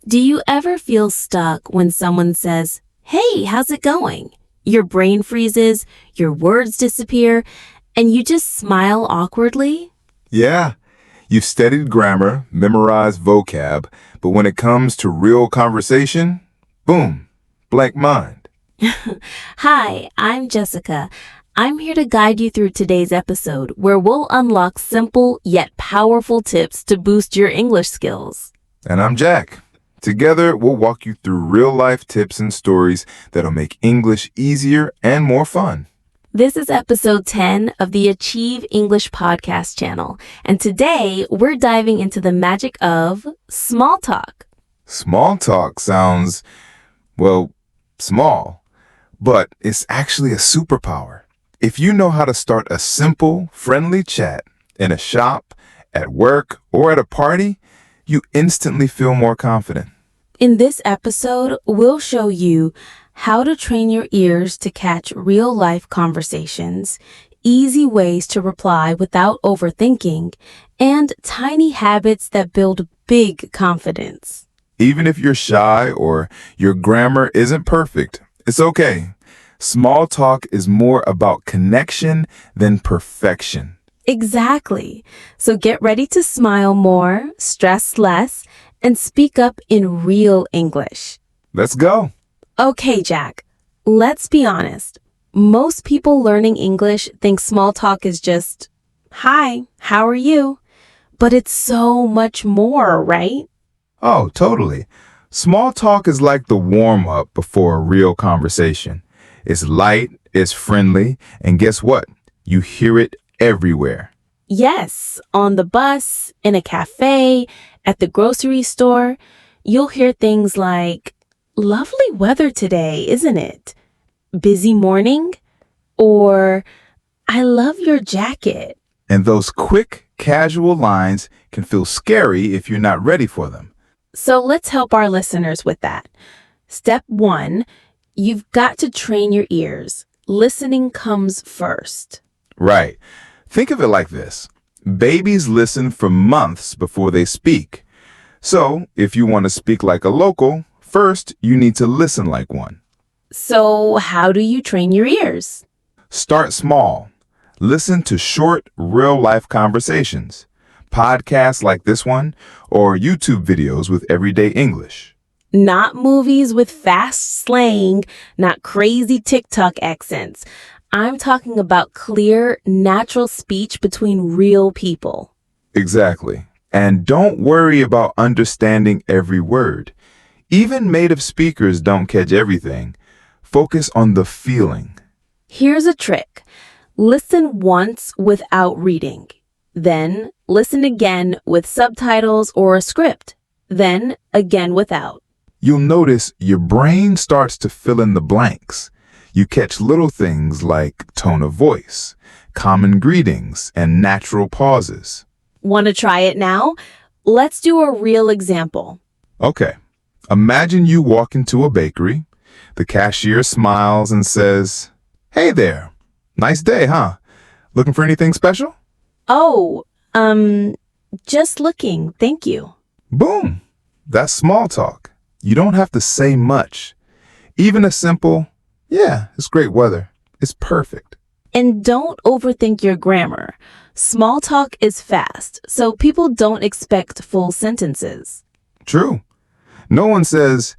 Do you ever feel stuck when someone says, "Hey, how's it going?" Your brain freezes, your words disappear, and you just smile awkwardly? Yeah, you've studied grammar, memorized vocab, but when it comes to real conversation, boom, blank mind. Hi, I'm Jessica. I'm here to guide you through today's episode where we'll unlock simple yet powerful tips to boost your English skills. And I'm Jack. Together, we'll walk you through real-life tips and stories that'll make English easier and more fun. This is episode 10 of the Achieve English podcast channel, and today we're diving into the magic of small talk. Small talk sounds, well, small, but it's actually a superpower. If you know how to start a simple, friendly chat in a shop, at work, or at a party, you instantly feel more confident. In this episode, we'll show you how to train your ears to catch real-life conversations, easy ways to reply without overthinking, and tiny habits that build big confidence. Even if you're shy or your grammar isn't perfect, it's okay. Small talk is more about connection than perfection. Exactly. So get ready to smile more, stress less, and speak up in real English. Let's go. Okay, Jack, let's be honest. Most people learning English think small talk is just, "Hi, how are you?" But it's so much more, right? Oh, totally. Small talk is like the warm-up before a real conversation. It's light, it's friendly, and guess what? You hear it everywhere. Yes, on the bus, in a cafe, at the grocery store, you'll hear things like, "Lovely weather today, isn't it?" "Busy morning?" Or, "I love your jacket." And those quick, casual lines can feel scary if you're not ready for them. So let's help our listeners with that. Step 1, you've got to train your ears. Listening comes first. Right. Think of it like this. Babies listen for months before they speak. So, if you want to speak like a local, first you need to listen like one. So how do you train your ears? Start small. Listen to short, real-life conversations, podcasts like this one, or YouTube videos with everyday English. Not movies with fast slang, not crazy TikTok accents. I'm talking about clear, natural speech between real people. Exactly. And don't worry about understanding every word. Even native speakers don't catch everything. Focus on the feeling. Here's a trick. Listen once without reading. Then listen again with subtitles or a script. Then again without. You'll notice your brain starts to fill in the blanks. You catch little things like tone of voice, common greetings, and natural pauses. Want to try it now? Let's do a real example. Okay, imagine you walk into a bakery. The cashier smiles and says, "Hey there, nice day, huh? Looking for anything special?" Oh, just looking, thank you. Boom, that's small talk. You don't have to say much. Even a simple, "Yeah, it's great weather," is perfect. And don't overthink your grammar. Small talk is fast, so people don't expect full sentences. True. No one says,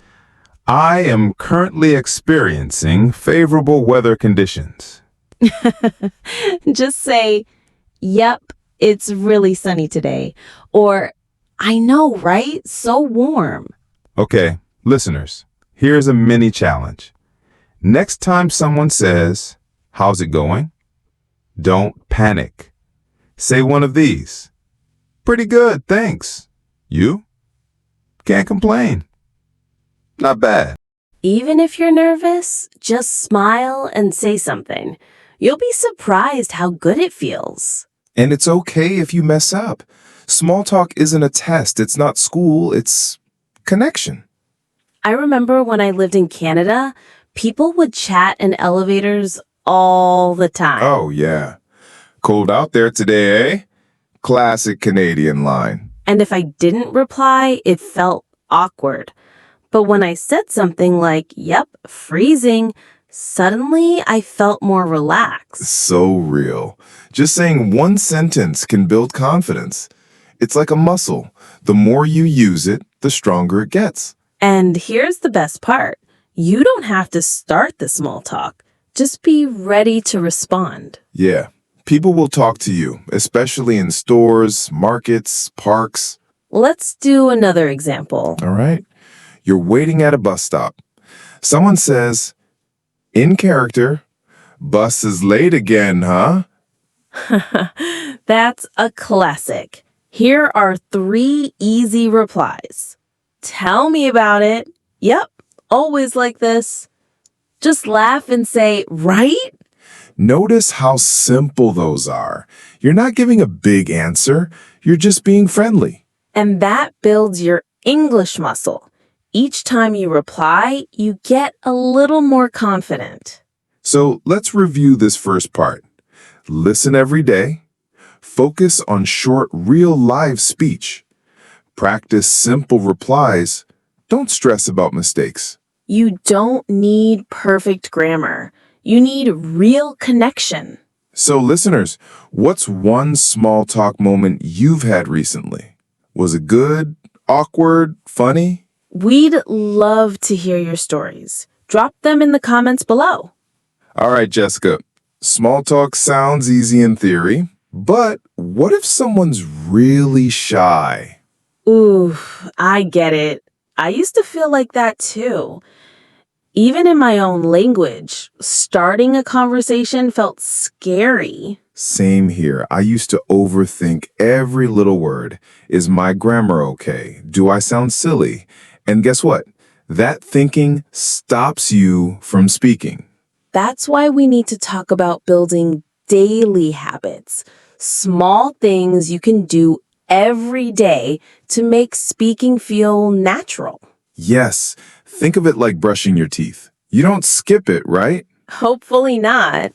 "I am currently experiencing favorable weather conditions." Just say, "Yep, it's really sunny today." Or, "I know, right? So warm." Okay, listeners, here's a mini challenge. Next time someone says, "How's it going?" don't panic. Say one of these. "Pretty good, thanks." "You?" "Can't complain." "Not bad." Even if you're nervous, just smile and say something. You'll be surprised how good it feels. And it's okay if you mess up. Small talk isn't a test. It's not school. It's connection. I remember when I lived in Canada, people would chat in elevators all the time. Oh, yeah. Cold out there today, eh? Classic Canadian line. And if I didn't reply, it felt awkward. But when I said something like, yep, freezing, suddenly I felt more relaxed. So real. Just saying one sentence can build confidence. It's like a muscle. The more you use it, the stronger it gets. And here's the best part. You don't have to start the small talk. Just be ready to respond. Yeah, people will talk to you, especially in stores, markets, parks. Let's do another example. All right? You're waiting at a bus stop. Someone says, in character, bus is late again, huh? That's a classic. Here are 3 easy replies. Tell me about it. Yep, always like this. Just laugh and say, right? Notice how simple those are. You're not giving a big answer. You're just being friendly. And that builds your English muscle. Each time you reply, you get a little more confident. So let's review this first part. Listen every day. Focus on short, real live speech. Practice simple replies. Don't stress about mistakes. You don't need perfect grammar. You need real connection. So listeners, what's one small talk moment you've had recently? Was it good, awkward, funny? We'd love to hear your stories. Drop them in the comments below. All right, Jessica. Small talk sounds easy in theory, but what if someone's really shy? Ooh, I get it. I used to feel like that too. Even in my own language, starting a conversation felt scary. Same here. I used to overthink every little word. Is my grammar okay? Do I sound silly? And guess what? That thinking stops you from speaking. That's why we need to talk about building daily habits, small things you can do every day to make speaking feel natural. Yes, think of it like brushing your teeth. You don't skip it, right? Hopefully not.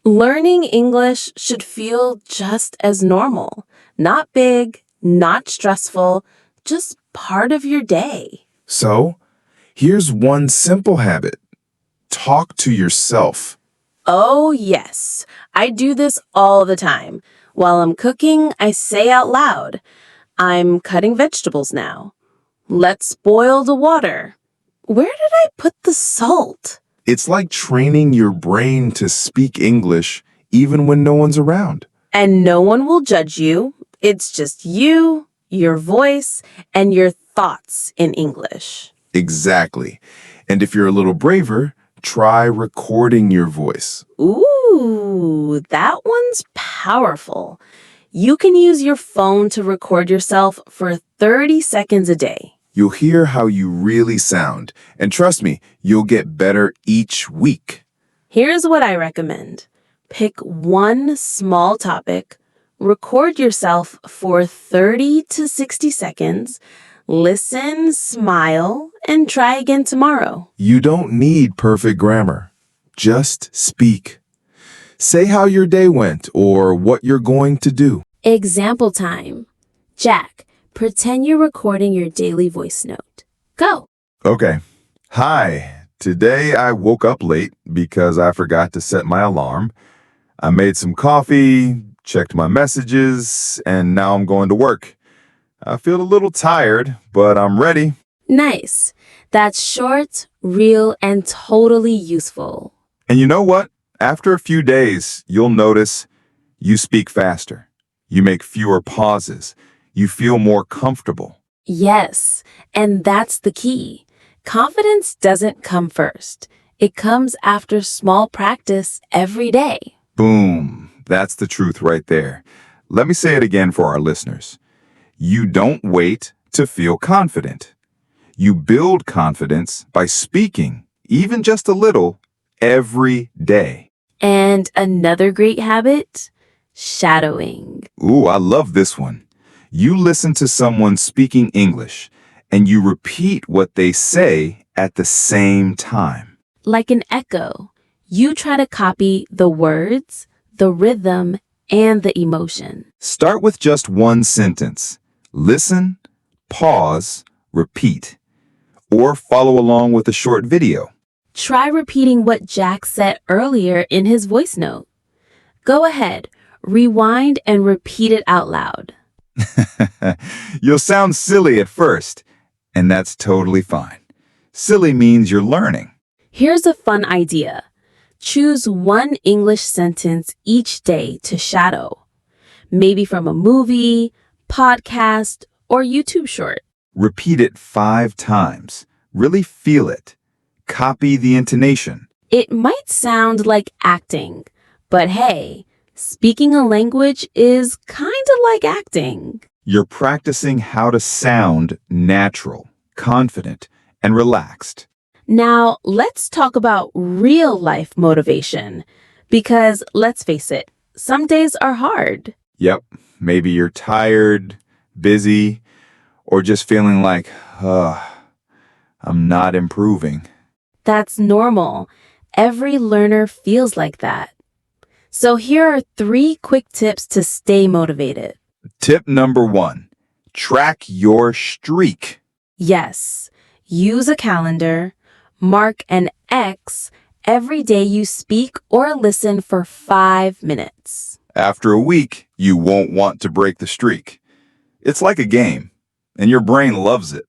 Learning English should feel just as normal, not big, not stressful, just part of your day. So, here's one simple habit. Talk to yourself. Oh, yes. I do this all the time. While I'm cooking, I say out loud, I'm cutting vegetables now. Let's boil the water. Where did I put the salt? It's like training your brain to speak English even when no one's around. And no one will judge you. It's just you, your voice, and your thoughts in English. Exactly. And if you're a little braver, try recording your voice. Ooh, that one's powerful. You can use your phone to record yourself for 30 seconds a day. You'll hear how you really sound. And trust me, you'll get better each week. Here's what I recommend. Pick one small topic, record yourself for 30 to 60 seconds, listen, smile, and try again tomorrow. You don't need perfect grammar. Just speak. Say how your day went or what you're going to do. Example time. Jack, pretend you're recording your daily voice note. Go. Okay. Hi. Today I woke up late because I forgot to set my alarm. I made some coffee, checked my messages, and now I'm going to work. I feel a little tired, but I'm ready. Nice. That's short, real, and totally useful. And you know what? After a few days, you'll notice you speak faster. You make fewer pauses. You feel more comfortable. Yes, and that's the key. Confidence doesn't come first. It comes after small practice every day. Boom. That's the truth right there. Let me say it again for our listeners. You don't wait to feel confident. You build confidence by speaking, even just a little, every day. And another great habit? Shadowing. Ooh, I love this one. You listen to someone speaking English, and you repeat what they say at the same time. Like an echo, you try to copy the words, the rhythm, and the emotion. Start with just one sentence. Listen, pause, repeat, or follow along with a short video. Try repeating what Jack said earlier in his voice note. Go ahead, rewind and repeat it out loud. You'll sound silly at first, and that's totally fine. Silly means you're learning. Here's a fun idea. Choose one English sentence each day to shadow. Maybe from a movie, podcast, or YouTube short. Repeat it 5 times. Really feel it. Copy the intonation. It might sound like acting, but hey, speaking a language is kind of like acting. You're practicing how to sound natural, confident, and relaxed. Now, let's talk about real life motivation. Because let's face it, some days are hard. Yep, maybe you're tired, busy, or just feeling like, I'm not improving. That's normal. Every learner feels like that. So here are 3 quick tips to stay motivated. Tip number 1, track your streak. Yes, use a calendar, mark an X every day you speak or listen for 5 minutes. After a week, you won't want to break the streak. It's like a game, and your brain loves it.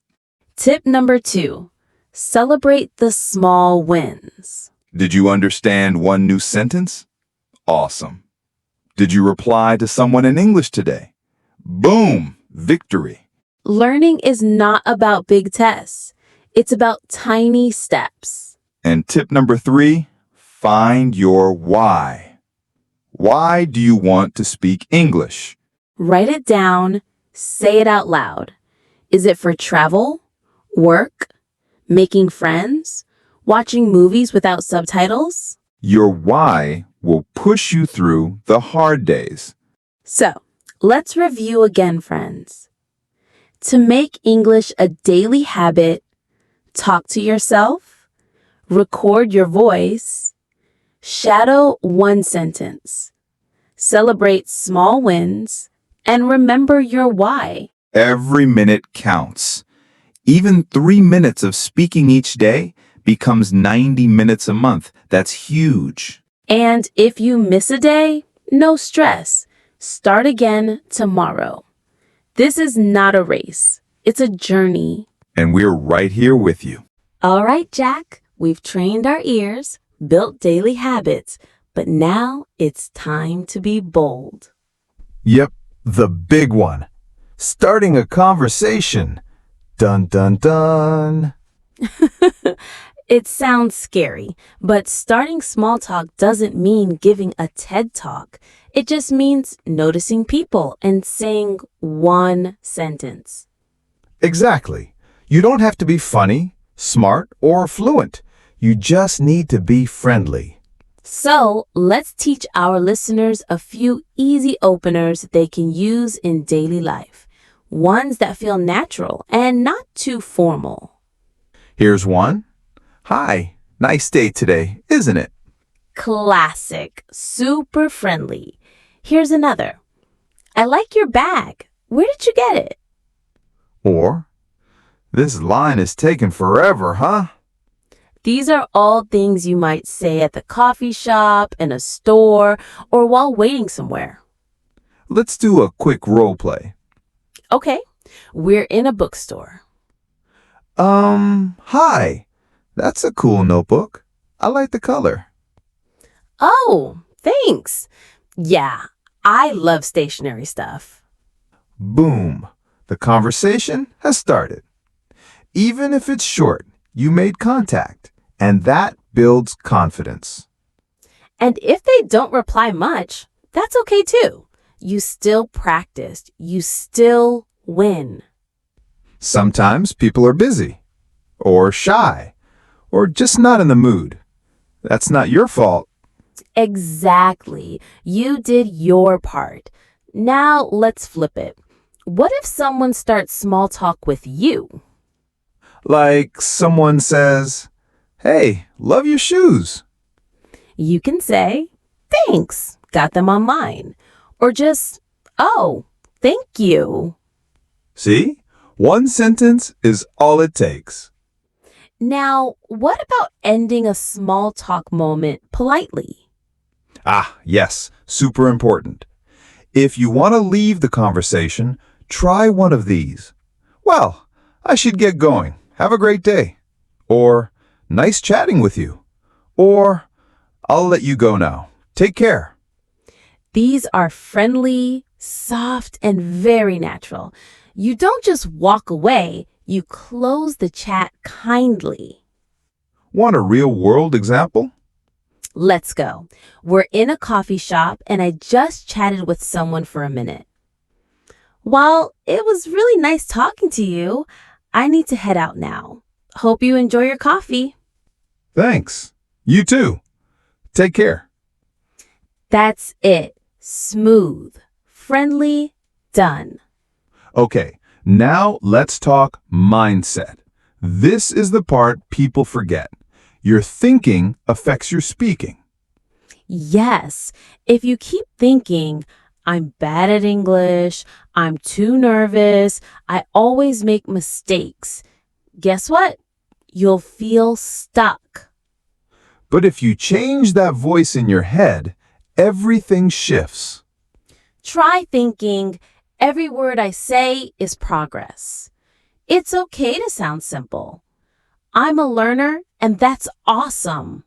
Tip number 2, celebrate the small wins. Did you understand one new sentence? Awesome. Did you reply to someone in English today? Boom! Victory. Learning is not about big tests. It's about tiny steps. And tip number 3, find your why. Why do you want to speak English? Write it down, say it out loud. Is it for travel, work, making friends, watching movies without subtitles? Your why will push you through the hard days. So, let's review again, friends. To make English a daily habit, talk to yourself, record your voice, shadow one sentence, celebrate small wins, and remember your why. Every minute counts. Even 3 minutes of speaking each day becomes 90 minutes a month. That's huge. And if you miss a day, no stress. Start again tomorrow. This is not a race. It's a journey. And we're right here with you. All right, Jack, we've trained our ears, built daily habits, but now it's time to be bold. Yep, the big one. Starting a conversation. Dun dun dun. It sounds scary, but starting small talk doesn't mean giving a TED talk. It just means noticing people and saying one sentence. Exactly. You don't have to be funny, smart, or fluent. You just need to be friendly. So let's teach our listeners a few easy openers they can use in daily life. Ones that feel natural and not too formal. Here's one. Hi, nice day today, isn't it? Classic, super friendly. Here's another. I like your bag. Where did you get it? Or, this line is taking forever, huh? These are all things you might say at the coffee shop, in a store, or while waiting somewhere. Let's do a quick role play. Okay, we're in a bookstore. Hi. That's a cool notebook. I like the color. Oh, thanks. Yeah, I love stationery stuff. Boom. The conversation has started. Even if it's short, you made contact, and that builds confidence. And if they don't reply much, that's okay too. You still practiced. You still win. Sometimes people are busy, or shy, or just not in the mood. That's not your fault. Exactly. You did your part. Now let's flip it. What if someone starts small talk with you? Like someone says, "Hey, love your shoes." You can say, thanks, got them online. Or just, oh, thank you. See? One sentence is all it takes. Now, what about ending a small talk moment politely? Ah, yes, super important. If you want to leave the conversation, try one of these. Well, I should get going. Have a great day. Or, nice chatting with you. Or, I'll let you go now. Take care. These are friendly, soft, and very natural. You don't just walk away, you close the chat kindly. Want a real-world example? Let's go. We're in a coffee shop and I just chatted with someone for a minute. While it was really nice talking to you, I need to head out now. Hope you enjoy your coffee. Thanks. You too. Take care. That's it. Smooth, friendly, done. Okay, now let's talk mindset. This is the part people forget. Your thinking affects your speaking. Yes, if you keep thinking, I'm bad at English, I'm too nervous, I always make mistakes, guess what? You'll feel stuck. But if you change that voice in your head, everything shifts. Try thinking, every word I say is progress. It's okay to sound simple. I'm a learner, and that's awesome.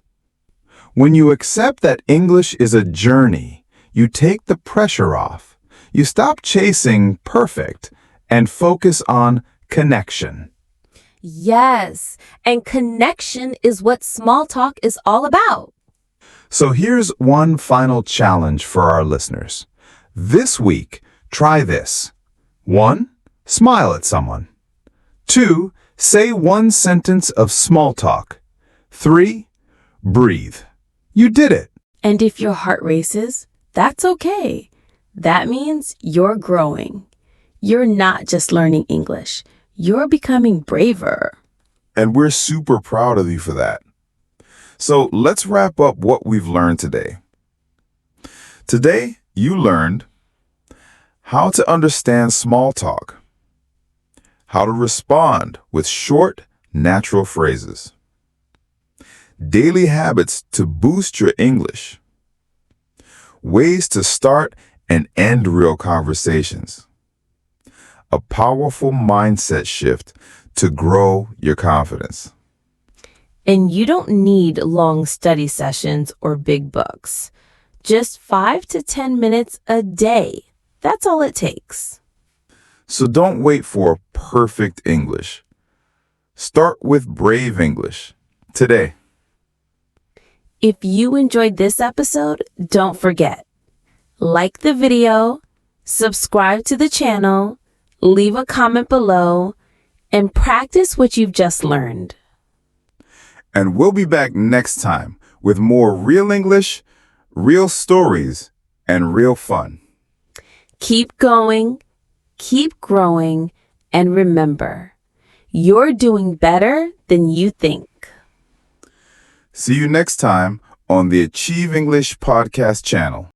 When you accept that English is a journey, you take the pressure off. You stop chasing perfect and focus on connection. Yes, and connection is what small talk is all about. So here's one final challenge for our listeners. This week, try this. 1. Smile at someone. 2. Say one sentence of small talk. 3. Breathe. You did it. And if your heart races, that's okay. That means you're growing. You're not just learning English. You're becoming braver. And we're super proud of you for that. So let's wrap up what we've learned today. Today, you learned how to understand small talk, how to respond with short, natural phrases, daily habits to boost your English, ways to start and end real conversations, a powerful mindset shift to grow your confidence. And you don't need long study sessions or big books. Just 5 to 10 minutes a day. That's all it takes. So don't wait for perfect English. Start with brave English today. If you enjoyed this episode, don't forget, like the video, subscribe to the channel, leave a comment below, and practice what you've just learned. And we'll be back next time with more real English, real stories, and real fun. Keep going, keep growing, and remember, you're doing better than you think. See you next time on the Achieve English podcast channel.